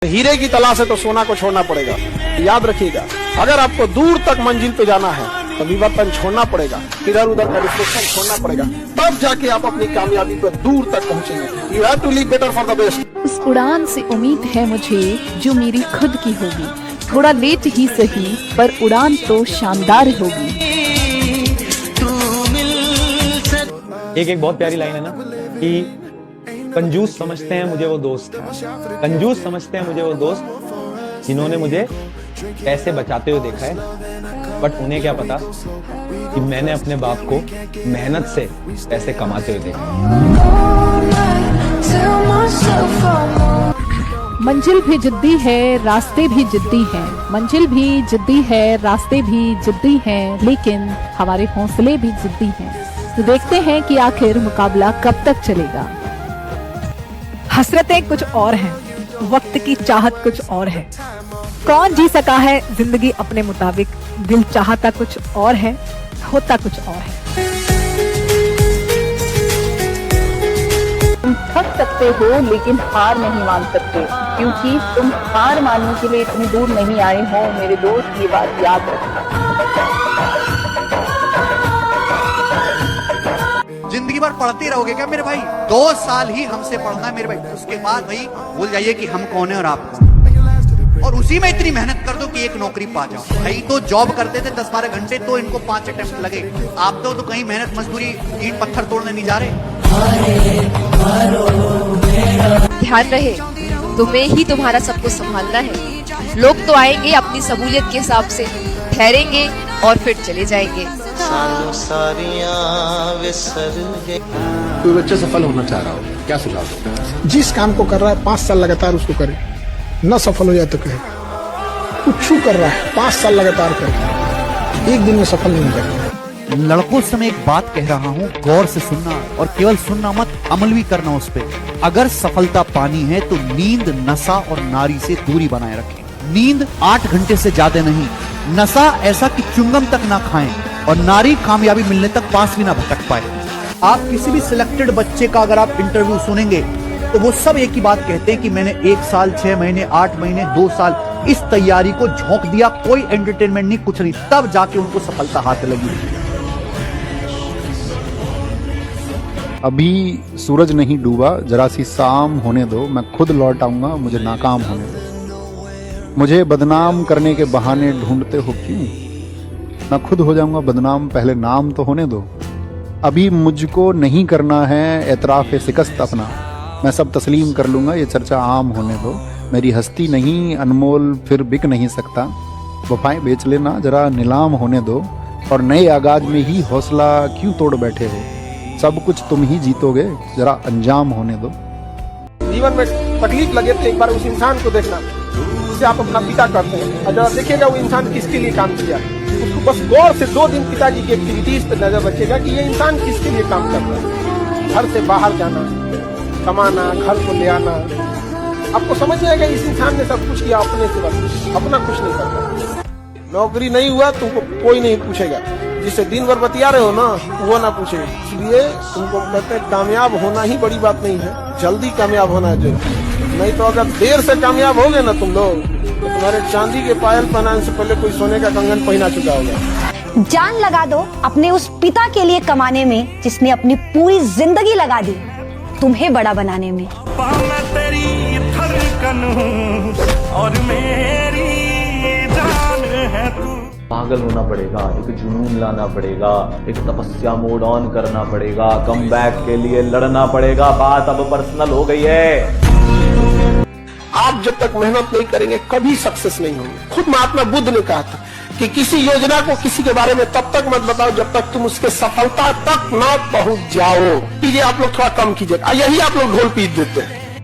हीरे की तलाश है तो सोना को छोड़ना पड़ेगा। याद रखिएगा, अगर आपको दूर तक मंजिल पे जाना है तो विवर्तन छोड़ना पड़ेगा, इधर उधर का रिफ्लेक्शन छोड़ना पड़ेगा, तब जाके आप अपनी कामयाबी पर दूर तक पहुंचेंगे। You have to live better for the best. उस उड़ान से उम्मीद है मुझे जो मेरी खुद की होगी, थोड़ा लेट ही सही पर उड़ान तो शानदार होगी। एक बहुत प्यारी लाइन है ना कि कंजूस समझते हैं मुझे वो दोस्त, कंजूस समझते हैं मुझे वो दोस्त जिन्होंने मुझे पैसे बचाते हुए देखा है, बट उन्हें क्या पता कि मैंने अपने बाप को मेहनत से पैसे कमाते हुए देखा। मंजिल भी जिद्दी है, रास्ते भी जिद्दी हैं। मंजिल भी जिद्दी है, रास्ते भी जिद्दी हैं, लेकिन हमारे हौसले भी जिद्दी हैं। तो देखते हैं कि आखिर मुकाबला कब तक चलेगा। हसरतें कुछ और हैं, वक्त की चाहत कुछ और है। कौन जी सका है जिंदगी अपने मुताबिक, दिल चाहता कुछ और है, होता कुछ और है। तुम थक सकते हो लेकिन हार नहीं मान सकते, क्योंकि तुम हार मानने के लिए इतनी दूर नहीं आए हो मेरे दोस्त, ये बात याद रखना। जिंदगी भर पढ़ते रहोगे क्या मेरे भाई? 2 साल ही हमसे पढ़ना है मेरे भाई, उसके बाद भाई भूल जाइए कि हम कौन है और आप कौन, और उसी में इतनी मेहनत कर दो कि एक नौकरी पा जाओ। भाई तो जॉब करते थे 10-12 घंटे, तो इनको 5 अटेम्प्ट लगे। आप तो कहीं मेहनत मजदूरी ईंट पत्थर तोड़ने नहीं जा रहे। ध्यान रहे, तुम्हें ही तुम्हारा सब कुछ संभालना है। लोग तो आएंगे अपनी सहूलियत के हिसाब से, ठहरेंगे और फिर चले जाएंगे। कोई बच्चा सफल होना चाह रहा हो, क्या सुझाव दो? जिस काम को कर रहा है 5 साल लगातार उसको करे, न सफल हो जाए तो कहे। कुछ कर रहा है 5 साल लगातार करे, एक दिन में सफल नहीं करेगा। लड़कों से मैं एक बात कह रहा हूँ, गौर से सुनना, और केवल सुनना मत, अमल भी करना उस पे। अगर सफलता पानी है तो नींद, नशा और नारी से दूरी बनाए रखें। नींद 8 घंटे से ज्यादा नहीं, नशा ऐसा कि चुंगम तक ना खाएं, और नारी कामयाबी मिलने तक पास भी ना भटक पाए। आप किसी भी सिलेक्टेड बच्चे का अगर आप इंटरव्यू सुनेंगे तो वो सब एक ही बात कहते हैं कि मैंने 1 साल, 6 महीने, 8 महीने, 2 साल इस तैयारी को झोंक दिया, कोई एंटरटेनमेंट नहीं, कुछ नहीं, तब जाके उनको सफलता हाथ लगी। अभी सूरज नहीं डूबा, जरा सी शाम होने दो, मैं खुद लौट आऊंगा, मुझे नाकाम होने दो। मुझे बदनाम करने के बहाने ढूंढते हो क्यों? मैं खुद हो जाऊंगा बदनाम, पहले नाम तो होने दो। अभी मुझको नहीं करना है एतराफ़ शिकस्त अपना, मैं सब तस्लीम कर लूंगा, ये चर्चा आम होने दो। मेरी हस्ती नहीं अनमोल, फिर बिक नहीं सकता, वफाएं बेच लेना, जरा नीलाम होने दो। और नए आगाज में ही हौसला क्यों तोड़ बैठे हो? सब कुछ तुम ही जीतोगे, जरा अंजाम होने दो। जीवन में तकलीफ लगे तो एक बार उस इंसान को देखना जिसे आप अपना पिता करते हैं, और जरा देखिएगा वो इंसान किसके लिए काम किया। उसको बस गौर से 2 दिन पिताजी की एक्टिविटीज पर नजर रखिएगा कि ये इंसान किसके लिए काम कर रहा है। घर से बाहर जाना, कमाना, घर को ले आना, आपको समझ आएगा इस इंसान ने सब कुछ किया अपने से, बस अपना कुछ नहीं करता। नौकरी नहीं हुआ तुमको कोई नहीं पूछेगा, जिससे दिन भर बतिया रहे हो ना वो ना पूछेगा। इसलिए तुमको कहते हैं कामयाब होना ही बड़ी बात नहीं है, जल्दी कामयाब होना है जरूरी। नहीं तो अगर देर से कामयाब हो गए ना तुम लोग, तो तुम्हारे चांदी के पायल पहनाने से पहले कोई सोने का कंगन पहना चुका होगा। जान लगा दो अपने उस पिता के लिए कमाने में, जिसने अपनी पूरी जिंदगी लगा दी तुम्हें बड़ा बनाने में। तेरी धड़कन हूँ और मेरी जान है तू। पागल होना पड़ेगा, एक जुनून लाना पड़ेगा, एक तपस्या मोड ऑन करना पड़ेगा, कमबैक के लिए लड़ना पड़ेगा। बात अब पर्सनल हो गई है। आप जब तक मेहनत नहीं करेंगे कभी सक्सेस नहीं होंगे। खुद महात्मा बुद्ध ने कहा था कि किसी योजना को किसी के बारे में तब तक मत बताओ जब तक तुम उसके सफलता तक न पहुंच जाओ। ये आप लोग थोड़ा कम कीजिए, यही आप लोग ढोल पीट देते हैं।